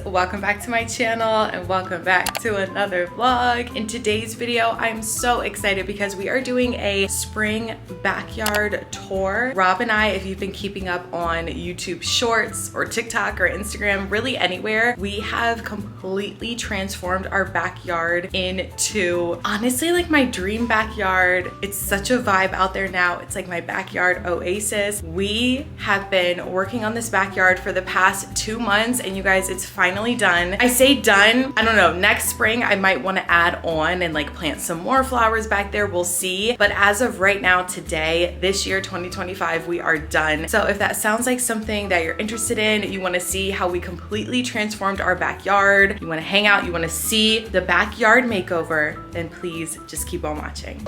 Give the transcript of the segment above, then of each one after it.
welcome back to my channel and welcome back to another vlog. In today's video, I'm so excited because we are doing a spring backyard tour. Rob and I, if you've been keeping up on YouTube Shorts or TikTok or Instagram, really anywhere, we have completely transformed our backyard into honestly like my dream backyard. It's such a vibe out there now. It's like my backyard oasis. We have been working on this backyard for the past 2 months, and you guys, it's finally done. I say done, I don't know, next spring I might want to add on and like plant some more flowers back there, we'll see. But as of right now, today, this year 2025, we are done. So if that sounds like something that you're interested in, you want to see how we completely transformed our backyard, you want to hang out, you want to see the backyard makeover, then please just keep on watching.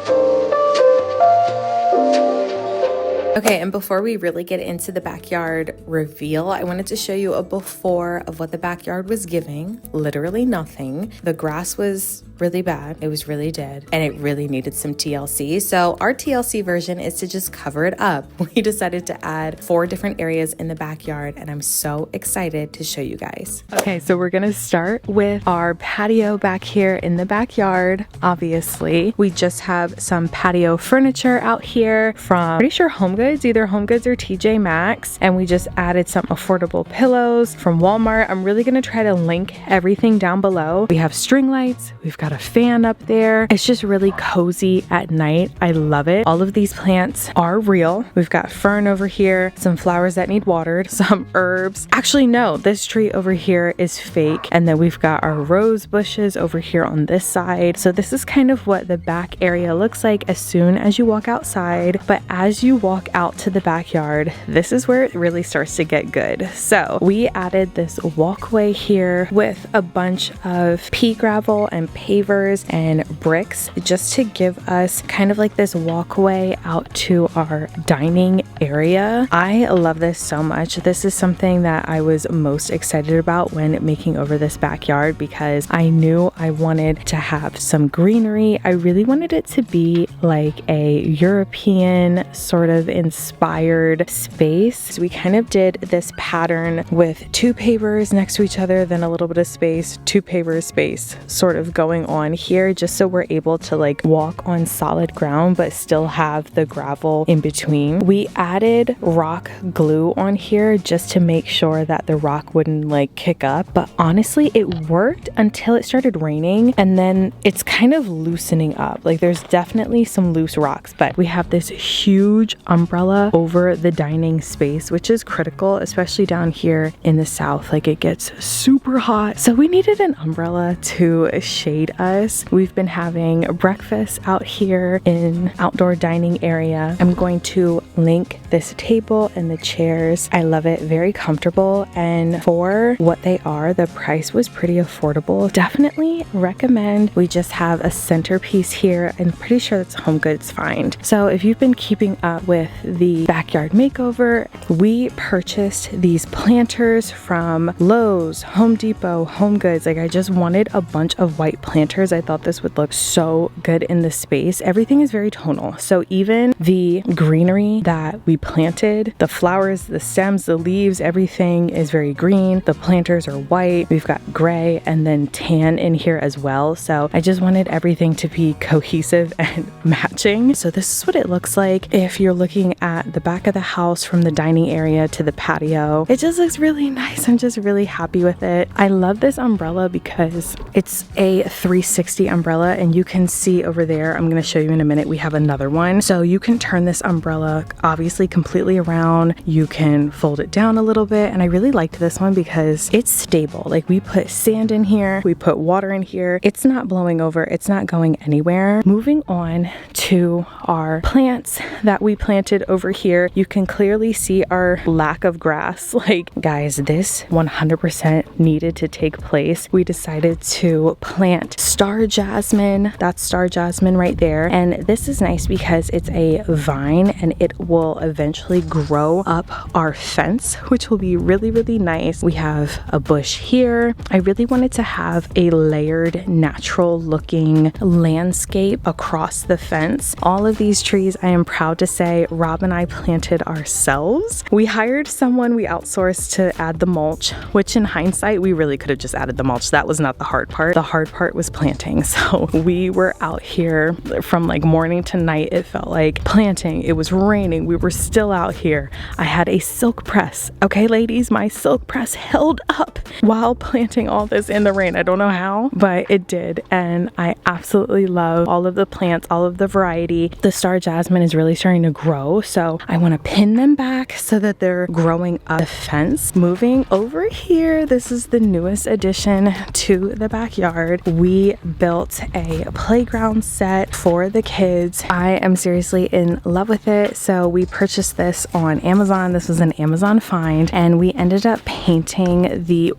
Okay, and before we really get into the backyard reveal, I wanted to show you a before of what the backyard was giving. Literally nothing. The grass was really bad. It was really dead, and it really needed some TLC. So our TLC version is to just cover it up. We decided to add 4 different areas in the backyard, and I'm so excited to show you guys. Okay, so we're gonna start with our patio back here in the backyard. Obviously, we just have some patio furniture out here from, pretty sure Home Goods, either Home Goods or TJ Maxx, and we just added some affordable pillows from Walmart. I'm really gonna try to link everything down below. We have string lights, we've got a fan up there. It's just really cozy at night. I love it. All of these plants are real. We've got fern over here, some flowers that need watered, some herbs. Actually, no, this tree over here is fake. And then we've got our rose bushes over here on this side. So this is kind of what the back area looks like as soon as you walk outside. But as you walk out to the backyard, this is where it really starts to get good. So we added this walkway here with a bunch of pea gravel and pavers and bricks just to give us kind of like this walkway out to our dining area. I love this so much. This is something that I was most excited about when making over this backyard because I knew I wanted to have some greenery. I really wanted it to be like a European sort of inspired space. So we kind of did this pattern with 2 pavers next to each other, then a little bit of space, 2 pavers space sort of going on here, just so we're able to like walk on solid ground but still have the gravel in between. We added rock glue on here just to make sure that the rock wouldn't like kick up, but honestly it worked until it started raining, and then it's kind of loosening up. Like there's definitely some loose rocks, but we have this huge umbrella over the dining space, which is critical, especially down here in the south. Like it gets super hot, so we needed an umbrella to shade us. We've been having breakfast out here in outdoor dining area. I'm going to link this table and the chairs. I love it, very comfortable, and for what they are, the price was pretty affordable. Definitely recommend. We just have a centerpiece here. I'm pretty sure that's Home Goods find. So if you've been keeping up with the backyard makeover, we purchased these planters from Lowe's, Home Depot, Home Goods. Like I just wanted a bunch of white planters. I thought this would look so good in the space. Everything is very tonal. So even the greenery that we planted, the flowers, the stems, the leaves, everything is very green. The planters are white. We've got gray and then tan in here as well. So I just wanted everything to be cohesive and matching. So this is what it looks like if you're looking at the back of the house from the dining area to the patio. It just looks really nice. I'm just really happy with it. I love this umbrella because it's a 360 umbrella, and you can see over there, I'm going to show you in a minute, we have another one. So you can turn this umbrella obviously completely around. You can fold it down a little bit, and I really liked this one because it's stable. Like we put sand in here, we put water in here. It's not blowing over. It's not going anywhere. Moving on to our plants that we planted over here, you can clearly see our lack of grass. Like guys, this 100% needed to take place. We decided to plant star jasmine. That's star jasmine right there. And this is nice because it's a vine and it will eventually grow up our fence, which will be really, really nice. We have a bush here. I really wanted to have a layered, natural looking landscape across the fence. plants. All of these trees, I am proud to say, Rob and I planted ourselves. We hired someone we outsourced to add the mulch, which in hindsight, we really could have just added the mulch. That was not the hard part. The hard part was planting. So we were out here from like morning to night. It felt like planting. It was raining. We were still out here. I had a silk press. Okay, ladies, my silk press held up while planting all this in the rain. I don't know how, but it did. And I absolutely love all of the plants, all of the variety. The star jasmine is really starting to grow. So I want to pin them back so that they're growing up the fence. Moving over here, this is the newest addition to the backyard. We built a playground set for the kids. I am seriously in love with it. So we purchased this on Amazon. This was an Amazon find, and we ended up painting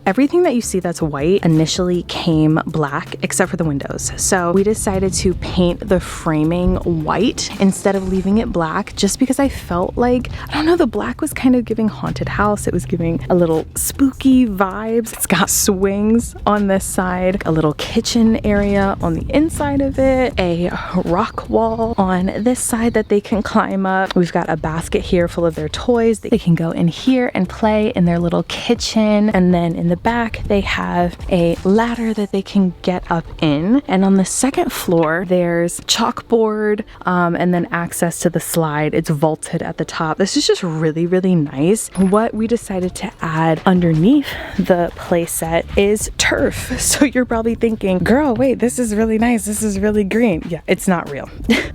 everything that you see that's white initially came black except for the windows. So we decided to paint the framing white instead of leaving it black, just because I felt like, I don't know, the black was kind of giving haunted house. It was giving a little spooky vibes. It's got swings on this side, a little kitchen area on the inside of it, a rock wall on this side that they can climb up. We've got a basket here full of their toys. They can go in here and play in their little kitchen. And then in the back, they have a ladder that they can get up in. And on the second floor, there's chalkboard and then access to the slide. It's vaulted at the top. This is just really, really nice. What we decided to add underneath the play set is turf. So you're probably thinking, girl, wait, this is really nice. This is really green. Yeah, it's not real.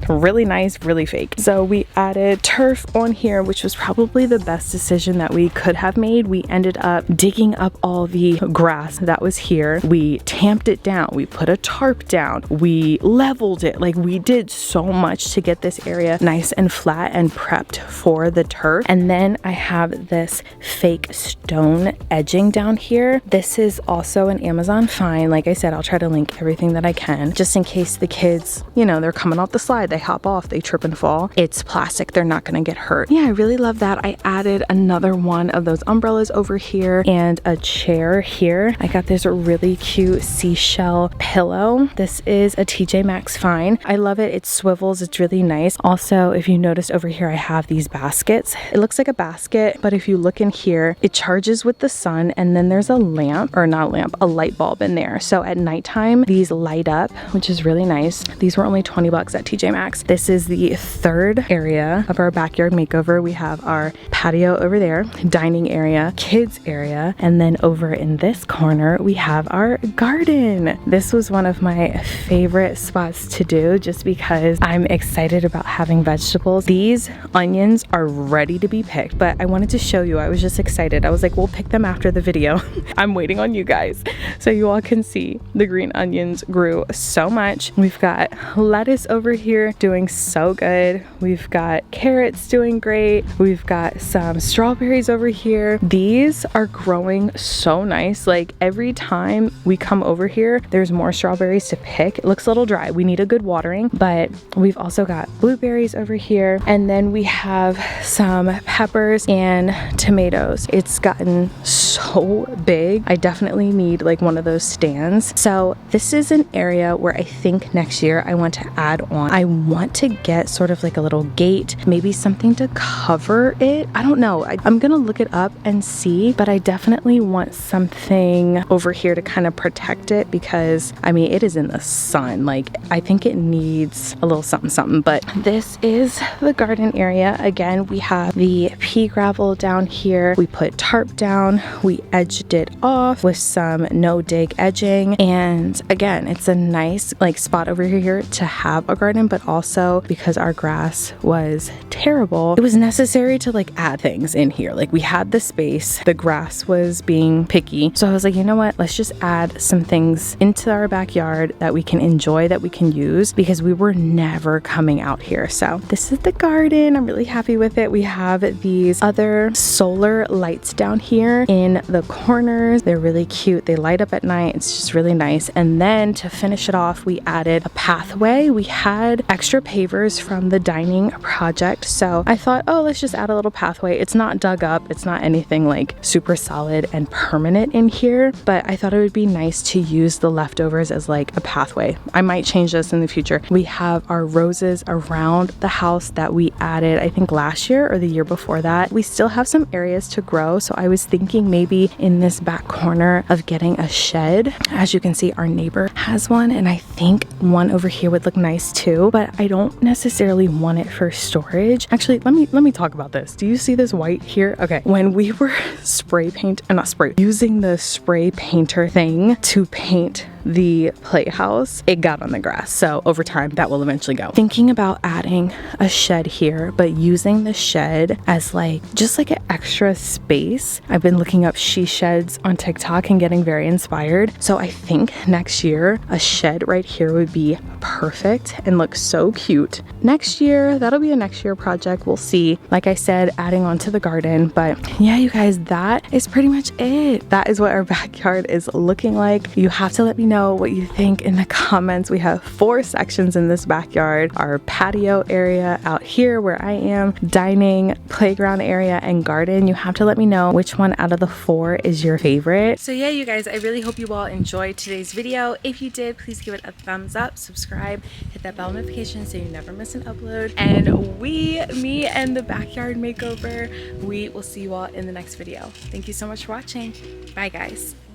Really nice, really fake. So we added turf on here, which was probably the best decision that we could have made. We ended up digging up all the grass that was here. We tamped it down. We put a tarp down. We leveled it. Like, we did so much to get this area nice and flat and prepped for the turf. And then I have this fake stone edging down here. This is also an Amazon find. Like I said, I'll try to link everything that I can, just in case the kids, you know, they're coming off the slide, they hop off, they trip and fall. It's plastic. They're not going to get hurt. Yeah, I really love that. I added another one of those umbrellas over here and a chair here. I got this really cute seashell pillow. This is a TJ Maxx find. I love it. It swivels. It's really nice. Also, if you notice over here, I have these baskets. It looks like a basket, but if you look in here, it charges with the sun, and then there's a lamp, or not a lamp, a light bulb in there. So at nighttime, these light up, which is really nice. These were only 20 bucks at TJ Maxx. This is the third area of our backyard makeover. We have our patio over there, dining area, kids area, and then over in this corner, we have our garden. This was one of my favorite spots to do, just because I'm excited about having vegetables. These onions are ready to be picked, but I wanted to show you. I was just excited. I was like, we'll pick them after the video. I'm waiting on you guys so you all can see the green onions grew so much. We've got lettuce over here doing so good. We've got carrots doing great. We've got some strawberries over here. These are growing so nice. Like, every time we come over here, there's more strawberries to pick. It looks a little dry. We need a good watering, but we've also got blueberries over here. And then we have some peppers and tomatoes. It's gotten so big. I definitely need like one of those stands. So this is an area where I think next year I want to add on. I want to get sort of like a little gate, maybe something to cover it. I don't know. I'm gonna look it up and see, but I definitely want something over here to kind of protect it, because I mean, it is in the sun. Like, I think it needs a little something something. But this is the garden area. Again, we have the pea gravel down here. We put tarp down. We edged it off with some no dig edging. And again, it's a nice like spot over here to have a garden, but also because our grass was terrible, it was necessary to like add things in here. Like, we had the space, the grass was being picky. So I was like, you know what? Let's just add some things into our backyard that we can enjoy, that we can use, because we were never coming out here. So this is the garden. I'm really happy with it. We have these other solar lights down here in the corners. They're really cute. They light up at night. It's just really nice. And then to finish it off, we added a pathway. We had extra pavers from the dining project. So I thought, oh, let's just add a little pathway. It's not dug up. It's not anything like super solid and permanent in here, but I thought it would be nice to use the leftovers as like a pathway. I might change this in the future. We have our roses around the house that we added, I think last year or the year before that. We still have some areas to grow, so I was thinking maybe in this back corner of getting a shed. As you can see, our neighbor has one, and I think one over here would look nice too, but I don't necessarily want it for storage. Actually, let me talk about this. Do you see this white here? Okay, when we were using the spray painter thing to paint the playhouse, it got on the grass. So over time that will eventually go. Thinking about adding a shed here, but using the shed as just like an extra space. I've been looking up she sheds on TikTok and getting very inspired. So I think next year a shed right here would be perfect and look so cute. Next year, that'll be a next year project. We'll see. Like I said, adding on to the garden. But yeah, you guys, that is pretty much it. That is what our backyard is looking like. You have to let me know what you think in the comments. We have 4 sections in this backyard: our patio area out here where I am, dining, playground area, and garden. You have to let me know which one out of the 4 is your favorite. So yeah, you guys, I really hope you all enjoyed today's video. If you did, please give it a thumbs up, subscribe, hit that bell notification so you never miss an upload. And me and the backyard makeover, we will see you all in the next video. Thank you so much for watching. Bye guys.